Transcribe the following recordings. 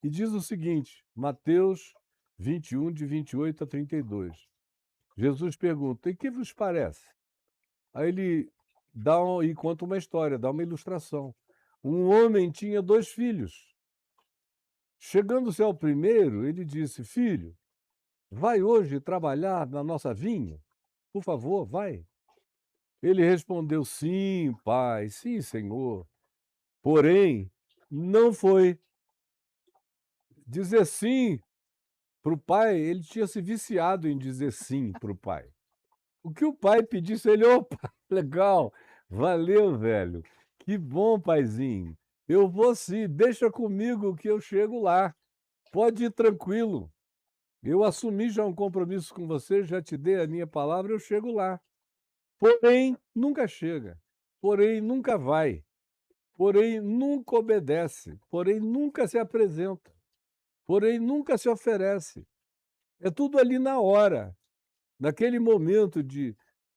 E diz o seguinte, Mateus 21, de 28 a 32. Jesus pergunta: "E que vos parece?" Aí ele e conta uma história, dá uma ilustração. Um homem tinha 2 filhos. Chegando-se ao primeiro, ele disse: "Filho, vai hoje trabalhar na nossa vinha? Por favor, vai." Ele respondeu: "Sim, pai, sim, senhor." Porém, não foi. Dizer sim para o pai, ele tinha se viciado em dizer sim para o pai. O que o pai pedisse, ele: "Opa, legal, valeu, velho. Que bom, paizinho. Eu vou sim, deixa comigo que eu chego lá. Pode ir tranquilo. Eu assumi já um compromisso com você, já te dei a minha palavra, eu chego lá." Porém, nunca chega. Porém, nunca vai. Porém, nunca obedece. Porém, nunca se apresenta. Porém, nunca se oferece. É tudo ali na hora, naquele momento de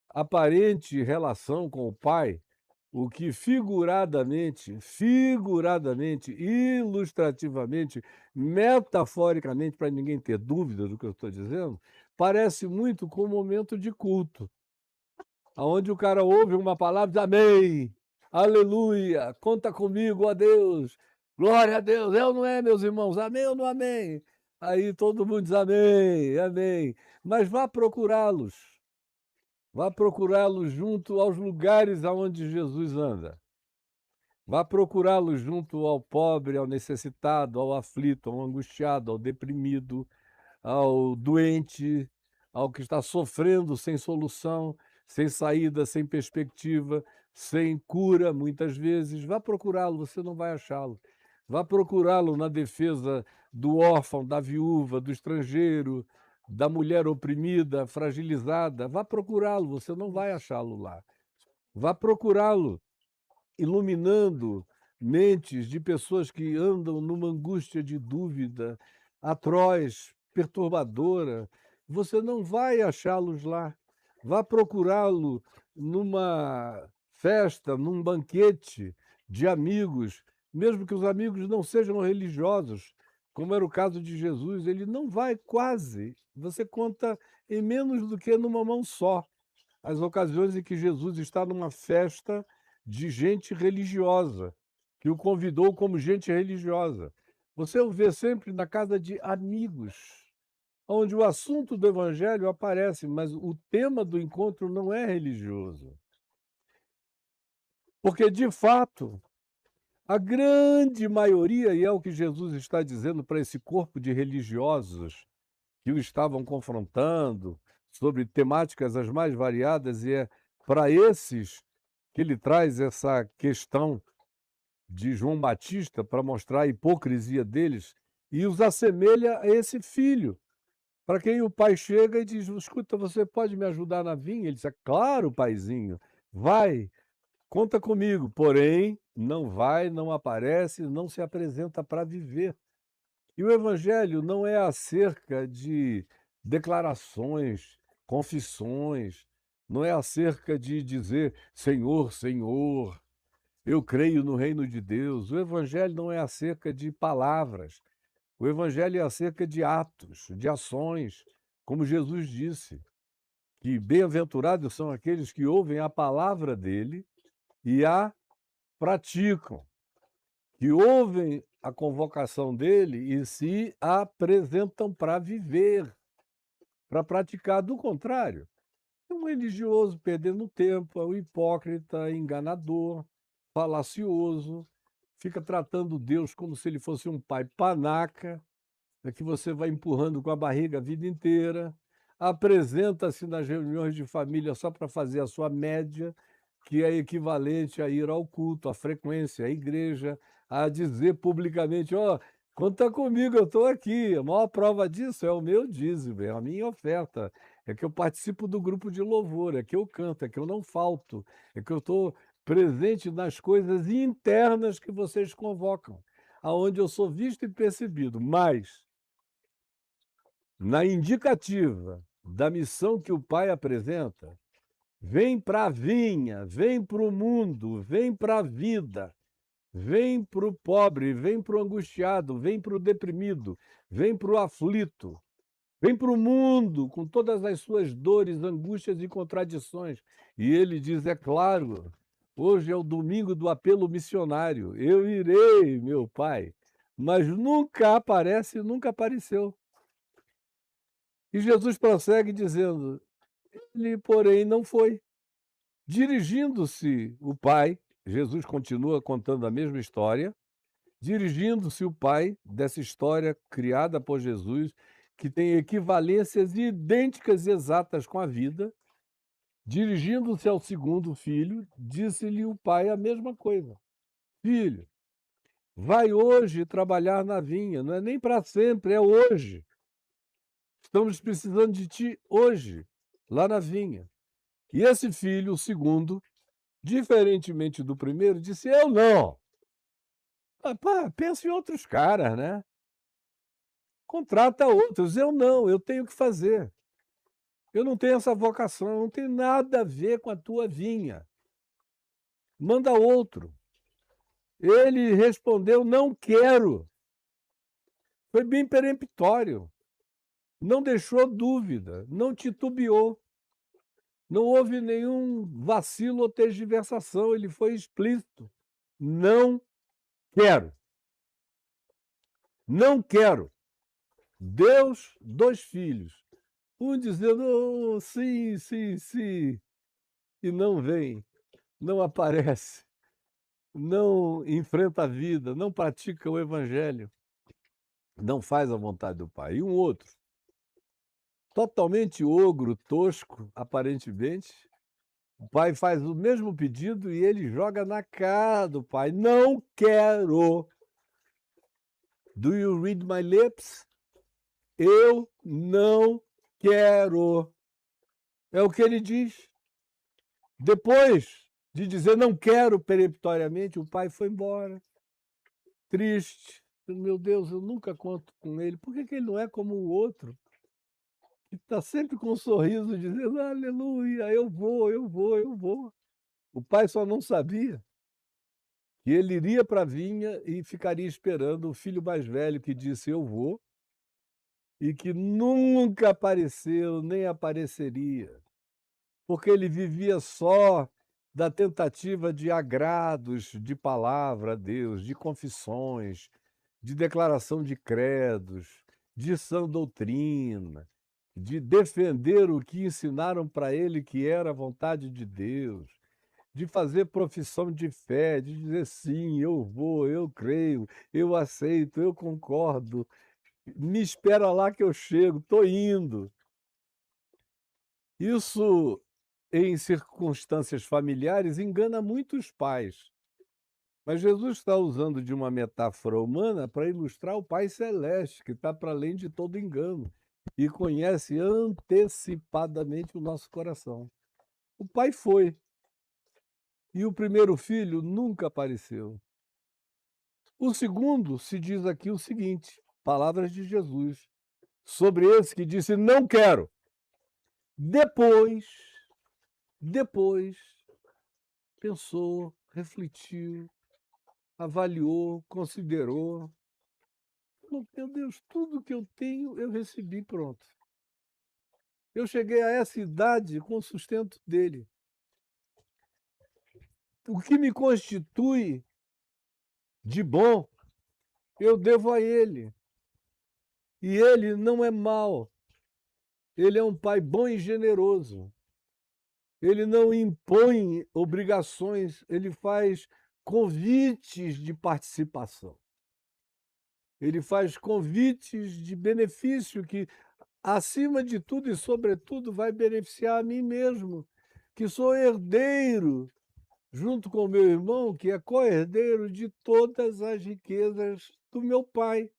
aparente relação com o pai, o que figuradamente, ilustrativamente, metaforicamente, para ninguém ter dúvida do que eu estou dizendo, parece muito com o momento de culto, aonde o cara ouve uma palavra e diz: "Amém, aleluia, conta comigo, ó Deus, glória a Deus, é ou não é, meus irmãos? Amém ou não amém?" Aí todo mundo diz: "Amém, amém." Mas vá procurá-los junto aos lugares aonde Jesus anda. Vá procurá-los junto ao pobre, ao necessitado, ao aflito, ao angustiado, ao deprimido, ao doente, ao que está sofrendo sem solução, sem saída, sem perspectiva, sem cura, muitas vezes. Vá procurá-lo, você não vai achá-lo. Vá procurá-lo na defesa do órfão, da viúva, do estrangeiro, da mulher oprimida, fragilizada. Vá procurá-lo, você não vai achá-lo lá. Vá procurá-lo iluminando mentes de pessoas que andam numa angústia de dúvida atroz, perturbadora. Você não vai achá-los lá. Vá procurá-lo numa festa, num banquete de amigos, mesmo que os amigos não sejam religiosos, como era o caso de Jesus, ele não vai quase. Você conta em menos do que numa mão só as ocasiões em que Jesus está numa festa de gente religiosa, que o convidou como gente religiosa. Você o vê sempre na casa de amigos, onde o assunto do evangelho aparece, mas o tema do encontro não é religioso. Porque, de fato, a grande maioria, e é o que Jesus está dizendo para esse corpo de religiosos que o estavam confrontando sobre temáticas as mais variadas, e é para esses que ele traz essa questão de João Batista para mostrar a hipocrisia deles e os assemelha a esse filho, para quem o pai chega e diz: "Escuta, você pode me ajudar na vinha?" Ele diz: "É claro, paizinho, vai, conta comigo." Porém, não vai, não aparece, não se apresenta para viver. E o evangelho não é acerca de declarações, confissões, não é acerca de dizer: "Senhor, Senhor, eu creio no reino de Deus." O evangelho não é acerca de palavras. O evangelho é acerca de atos, de ações, como Jesus disse, que bem-aventurados são aqueles que ouvem a palavra dele e a praticam, que ouvem a convocação dele e se apresentam para viver, para praticar. Do contrário, é um religioso perdendo tempo, é um hipócrita, enganador, falacioso, fica tratando Deus como se ele fosse um pai panaca, que você vai empurrando com a barriga a vida inteira, apresenta-se nas reuniões de família só para fazer a sua média, que é equivalente a ir ao culto, à frequência, à igreja, a dizer publicamente: "Ó, conta comigo, eu estou aqui." A maior prova disso é o meu dízimo, é a minha oferta, é que eu participo do grupo de louvor, é que eu canto, é que eu não falto, é que eu estou presente nas coisas internas que vocês convocam, aonde eu sou visto e percebido. Mas, na indicativa da missão que o Pai apresenta, vem para a vinha, vem para o mundo, vem para a vida. vem para o pobre, vem para o angustiado, vem para o deprimido, vem para o aflito, vem para o mundo com todas as suas dores, angústias e contradições. E ele diz: é claro, hoje é o domingo do apelo missionário, eu irei, meu Pai. Mas nunca aparece, nunca apareceu. E Jesus prossegue dizendo: ele, porém, não foi. Dirigindo-se o Pai, Jesus continua contando a mesma história, dirigindo-se o Pai dessa história criada por Jesus, que tem equivalências idênticas e exatas com a vida, dirigindo-se ao segundo filho, disse-lhe o Pai a mesma coisa: Filho, vai hoje trabalhar na vinha, não é nem para sempre, é hoje. Estamos precisando de ti hoje, lá na vinha. E esse filho, o segundo, diferentemente do primeiro, disse: eu não. Pensa em outros caras, né? Contrata outros. Eu não, eu tenho que fazer. Eu não tenho essa vocação, não tem nada a ver com a tua vinha. Manda outro. Ele respondeu: não quero. Foi bem peremptório. Não deixou dúvida, não titubeou. Não houve nenhum vacilo ou tergiversação, ele foi explícito. Não quero. Não quero. Deus, dois filhos. Um dizendo: oh, sim, sim, sim, e não vem, não aparece, não enfrenta a vida, não pratica o evangelho, não faz a vontade do Pai. E um outro, totalmente ogro, tosco, aparentemente, o pai faz o mesmo pedido e ele joga na cara do pai: não quero. Do you read my lips? Eu não quero. É o que ele diz. Depois de dizer não quero peremptoriamente, o pai foi embora, triste. Meu Deus, eu nunca conto com ele. Por que que ele não é como o outro? Que está sempre com um sorriso, dizendo: aleluia, eu vou, eu vou, eu vou. O pai só não sabia que ele iria para a vinha e ficaria esperando o filho mais velho que disse: eu vou, e que nunca apareceu, nem apareceria, porque ele vivia só da tentativa de agrados de palavra a Deus, de confissões, de declaração de credos, de sã doutrina, de defender o que ensinaram para ele que era a vontade de Deus, de fazer profissão de fé, de dizer sim, eu vou, eu creio, eu aceito, eu concordo, me espera lá que eu chego, estou indo. Isso, em circunstâncias familiares, engana muitos pais. Mas Jesus está usando de uma metáfora humana para ilustrar o Pai Celeste, que está para além de todo engano e conhece antecipadamente o nosso coração. O pai foi, e o primeiro filho nunca apareceu. O segundo, se diz aqui o seguinte, palavras de Jesus, sobre esse que disse: não quero. Depois, pensou, refletiu, avaliou, considerou. Falou: meu Deus, tudo que eu tenho eu recebi, pronto. Eu cheguei a essa idade com o sustento dele. O que me constitui de bom, eu devo a ele. E ele não é mau. Ele é um pai bom e generoso. Ele não impõe obrigações, ele faz convites de participação. Ele faz convites de benefício que, acima de tudo e sobretudo, vai beneficiar a mim mesmo, que sou herdeiro, junto com o meu irmão, que é co-herdeiro de todas as riquezas do meu pai.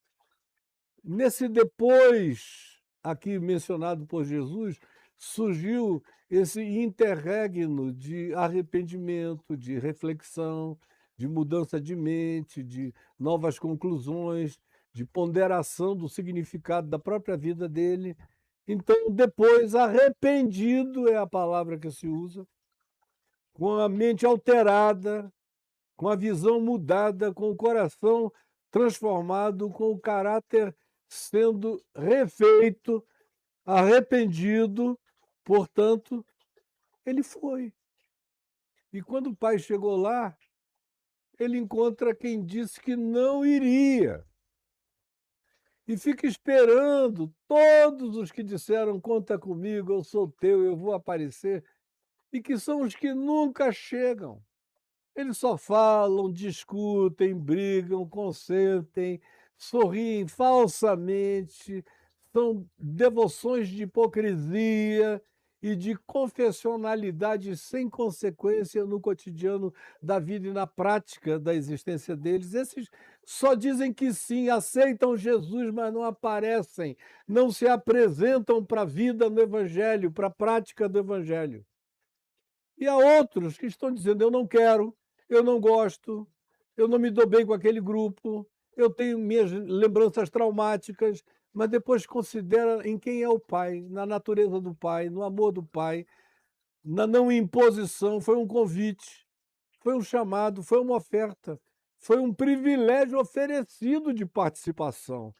Nesse depois, aqui mencionado por Jesus, surgiu esse interregno de arrependimento, de reflexão, de mudança de mente, de novas conclusões, de ponderação do significado da própria vida dele. Então, depois, arrependido é a palavra que se usa, com a mente alterada, com a visão mudada, com o coração transformado, com o caráter sendo refeito, arrependido. Portanto, ele foi. E quando o pai chegou lá, ele encontra quem disse que não iria. E fica esperando todos os que disseram: conta comigo, eu sou teu, eu vou aparecer, e que são os que nunca chegam. Eles só falam, discutem, brigam, consentem, sorriem falsamente, são devoções de hipocrisia e de confessionalidade sem consequência no cotidiano da vida e na prática da existência deles. Esses só dizem que sim, aceitam Jesus, mas não aparecem, não se apresentam para a vida no Evangelho, para a prática do Evangelho. E há outros que estão dizendo: eu não quero, eu não gosto, eu não me dou bem com aquele grupo, eu tenho minhas lembranças traumáticas, mas depois considera em quem é o pai, na natureza do pai, no amor do pai, na não imposição. Foi um convite, foi um chamado, foi uma oferta, foi um privilégio oferecido de participação.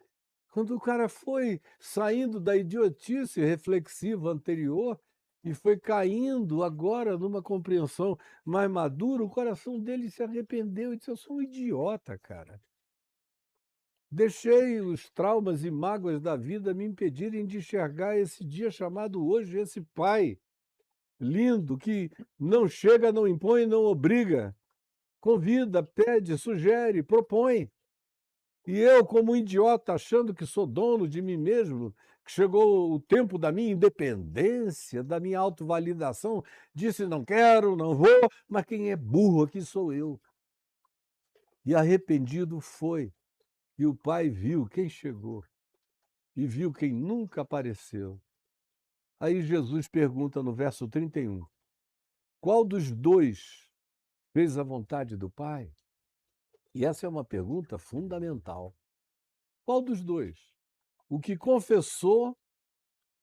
Quando o cara foi saindo da idiotice reflexiva anterior e foi caindo agora numa compreensão mais madura, o coração dele se arrependeu e disse: eu sou um idiota, cara. Deixei os traumas e mágoas da vida me impedirem de enxergar esse dia chamado hoje, esse pai lindo que não chega, não impõe, não obriga, convida, pede, sugere, propõe. E eu, como um idiota, achando que sou dono de mim mesmo, que chegou o tempo da minha independência, da minha autovalidação, disse: não quero, não vou, mas quem é burro aqui sou eu. E arrependido foi. E o pai viu quem chegou e viu quem nunca apareceu. Aí Jesus pergunta no verso 31, qual dos dois fez a vontade do pai? E essa é uma pergunta fundamental. Qual dos dois? O que confessou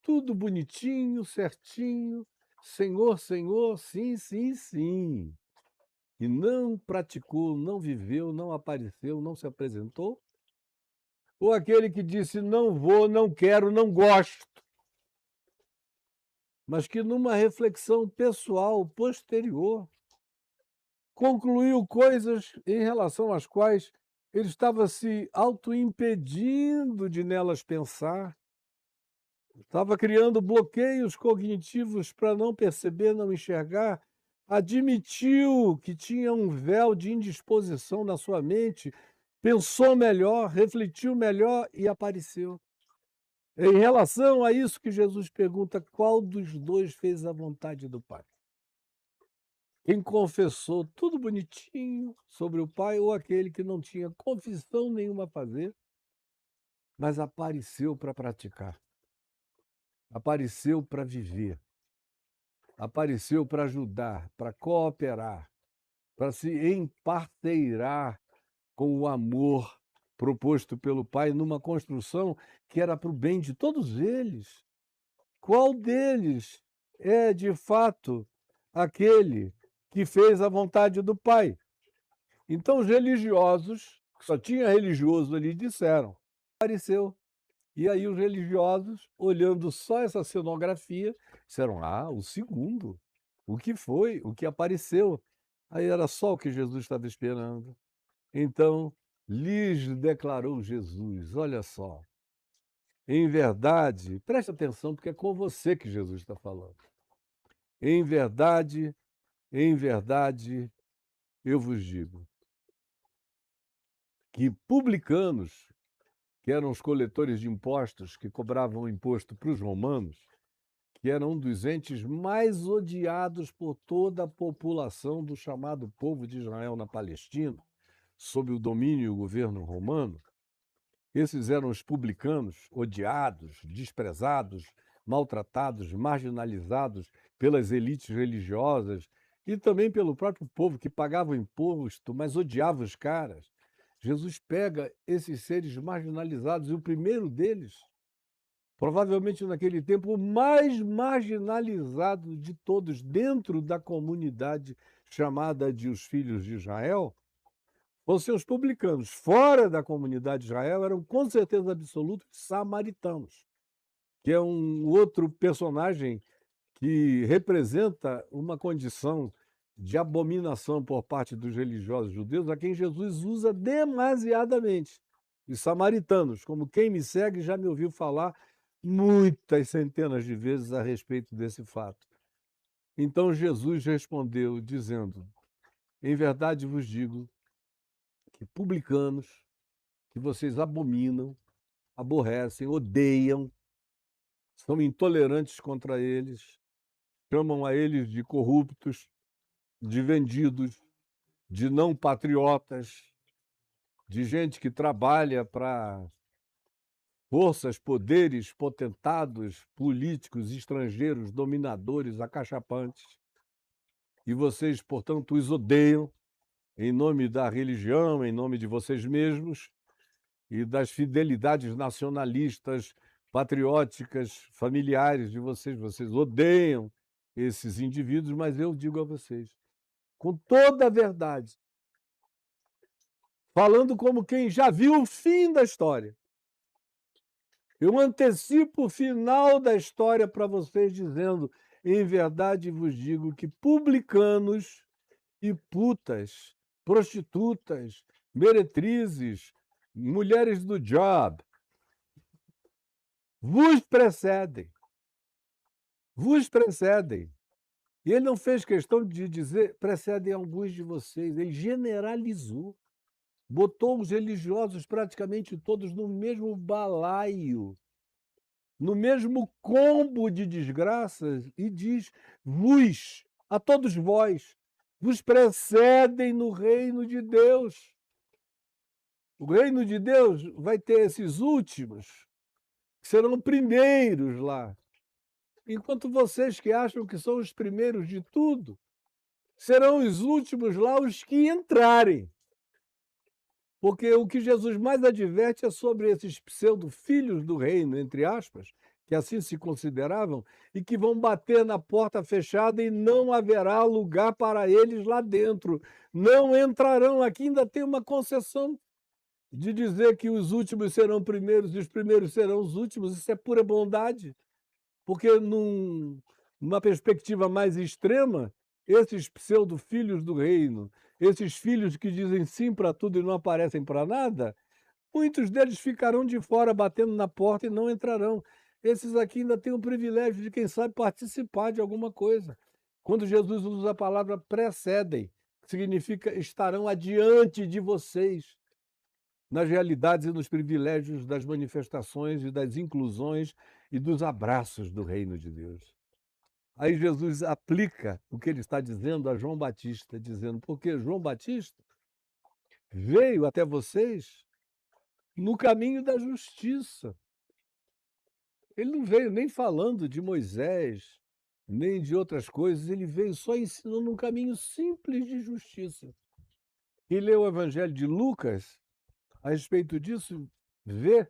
tudo bonitinho, certinho, Senhor, Senhor, sim, sim, sim, e não praticou, não viveu, não apareceu, não se apresentou? Ou aquele que disse: não vou, não quero, não gosto, mas que numa reflexão pessoal posterior concluiu coisas em relação às quais ele estava se auto-impedindo de nelas pensar, estava criando bloqueios cognitivos para não perceber, não enxergar, admitiu que tinha um véu de indisposição na sua mente, pensou melhor, refletiu melhor e apareceu. Em relação a isso que Jesus pergunta: qual dos dois fez a vontade do Pai? Quem confessou tudo bonitinho sobre o Pai, ou aquele que não tinha confissão nenhuma a fazer, mas apareceu para praticar, apareceu para viver, apareceu para ajudar, para cooperar, para se emparceirar com o amor proposto pelo Pai numa construção que era para o bem de todos eles. Qual deles é, de fato, aquele que fez a vontade do Pai? Então, os religiosos, que só tinha religioso ali, disseram: apareceu. E aí os religiosos, olhando só essa cenografia, disseram: ah, o segundo, o que foi, o que apareceu. Aí era só o que Jesus estava esperando. Então, lhes declarou Jesus: olha só, em verdade, preste atenção, porque é com você que Jesus está falando. Em verdade, eu vos digo que publicanos, que eram os coletores de impostos, que cobravam imposto para os romanos, que eram um dos entes mais odiados por toda a população do chamado povo de Israel na Palestina, sob o domínio e o governo romano. Esses eram os publicanos, odiados, desprezados, maltratados, marginalizados pelas elites religiosas e também pelo próprio povo que pagava o imposto, mas odiava os caras. Jesus pega esses seres marginalizados e o primeiro deles, provavelmente naquele tempo o mais marginalizado de todos dentro da comunidade chamada de os filhos de Israel, vão ser os publicanos. Fora da comunidade de Israel eram com certeza absoluta os samaritanos, que é um outro personagem que representa uma condição de abominação por parte dos religiosos judeus, a quem Jesus usa demasiadamente. Os samaritanos, como quem me segue já me ouviu falar muitas centenas de vezes a respeito desse fato. Então Jesus respondeu, dizendo: em verdade vos digo que publicanos, que vocês abominam, aborrecem, odeiam, são intolerantes contra eles, chamam a eles de corruptos, de vendidos, de não patriotas, de gente que trabalha para forças, poderes, potentados, políticos, estrangeiros, dominadores, acachapantes. E vocês, portanto, os odeiam em nome da religião, em nome de vocês mesmos e das fidelidades nacionalistas, patrióticas, familiares de vocês. Vocês odeiam esses indivíduos, mas eu digo a vocês, com toda a verdade, falando como quem já viu o fim da história. Eu antecipo o final da história para vocês, dizendo: em verdade vos digo que publicanos e putas, prostitutas, meretrizes, mulheres do job, vos precedem. Vos precedem. E ele não fez questão de dizer precedem alguns de vocês, ele generalizou. Botou os religiosos praticamente todos no mesmo balaio, no mesmo combo de desgraças, e diz: vos, a todos vós, vos precedem no reino de Deus. O reino de Deus vai ter esses últimos, que serão primeiros lá. Enquanto vocês que acham que são os primeiros de tudo, serão os últimos lá os que entrarem. Porque o que Jesus mais adverte é sobre esses pseudo-filhos do reino, entre aspas, que assim se consideravam, e que vão bater na porta fechada e não haverá lugar para eles lá dentro. Não entrarão. Aqui ainda tem uma concessão de dizer que os últimos serão primeiros e os primeiros serão os últimos. Isso é pura bondade. Porque numa perspectiva mais extrema, esses pseudo-filhos do reino, esses filhos que dizem sim para tudo e não aparecem para nada, muitos deles ficarão de fora batendo na porta e não entrarão. Esses aqui ainda têm o privilégio de, quem sabe, participar de alguma coisa. Quando Jesus usa a palavra precedem, significa estarão adiante de vocês nas realidades e nos privilégios das manifestações e das inclusões e dos abraços do reino de Deus. Aí Jesus aplica o que ele está dizendo a João Batista, dizendo: porque João Batista veio até vocês no caminho da justiça. Ele não veio nem falando de Moisés, nem de outras coisas, ele veio só ensinando um caminho simples de justiça. Quem lê o Evangelho de Lucas, a respeito disso, vê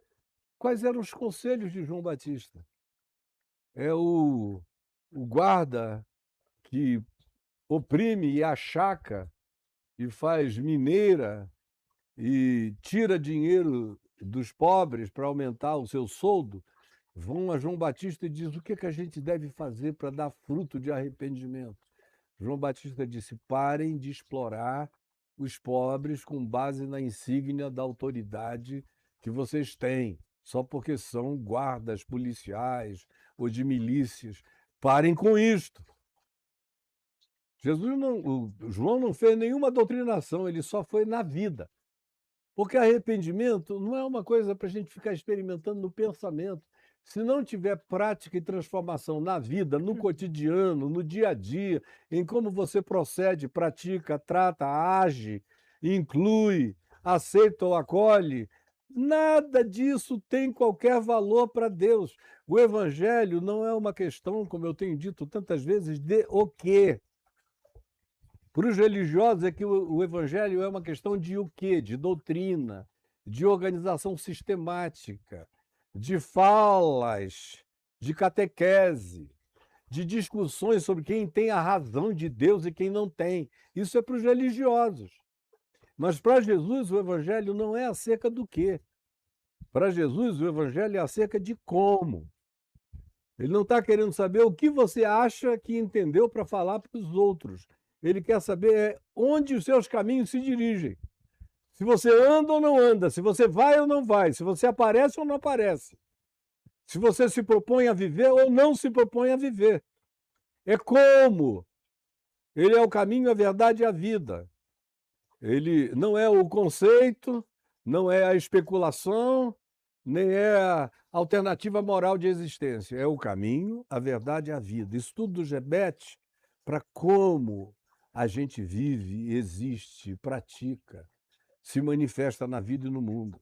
quais eram os conselhos de João Batista. É o guarda que oprime e achaca e faz mineira e tira dinheiro dos pobres para aumentar o seu soldo, vão a João Batista e diz: o que a gente deve fazer para dar fruto de arrependimento? João Batista disse: parem de explorar os pobres com base na insígnia da autoridade que vocês têm, só porque são guardas policiais ou de milícias. Parem com isto. João não fez nenhuma doutrinação, ele só foi na vida. Porque arrependimento não é uma coisa para a gente ficar experimentando no pensamento. Se não tiver prática e transformação na vida, no cotidiano, no dia a dia, em como você procede, pratica, trata, age, inclui, aceita ou acolhe, nada disso tem qualquer valor para Deus. O Evangelho não é uma questão, como eu tenho dito tantas vezes, de o quê. Para os religiosos é que o Evangelho é uma questão de o quê? De doutrina, de organização sistemática, de falas, de catequese, de discussões sobre quem tem a razão de Deus e quem não tem. Isso é para os religiosos. Mas para Jesus o evangelho não é acerca do quê. Para Jesus o evangelho é acerca de como. Ele não está querendo saber o que você acha que entendeu para falar para os outros. Ele quer saber onde os seus caminhos se dirigem. Se você anda ou não anda, se você vai ou não vai, se você aparece ou não aparece. Se você se propõe a viver ou não se propõe a viver. É como. Ele é o caminho, a verdade e a vida. Ele não é o conceito, não é a especulação, nem é a alternativa moral de existência. É o caminho, a verdade e a vida. Isso tudo remete para como a gente vive, existe, pratica, se manifesta na vida e no mundo.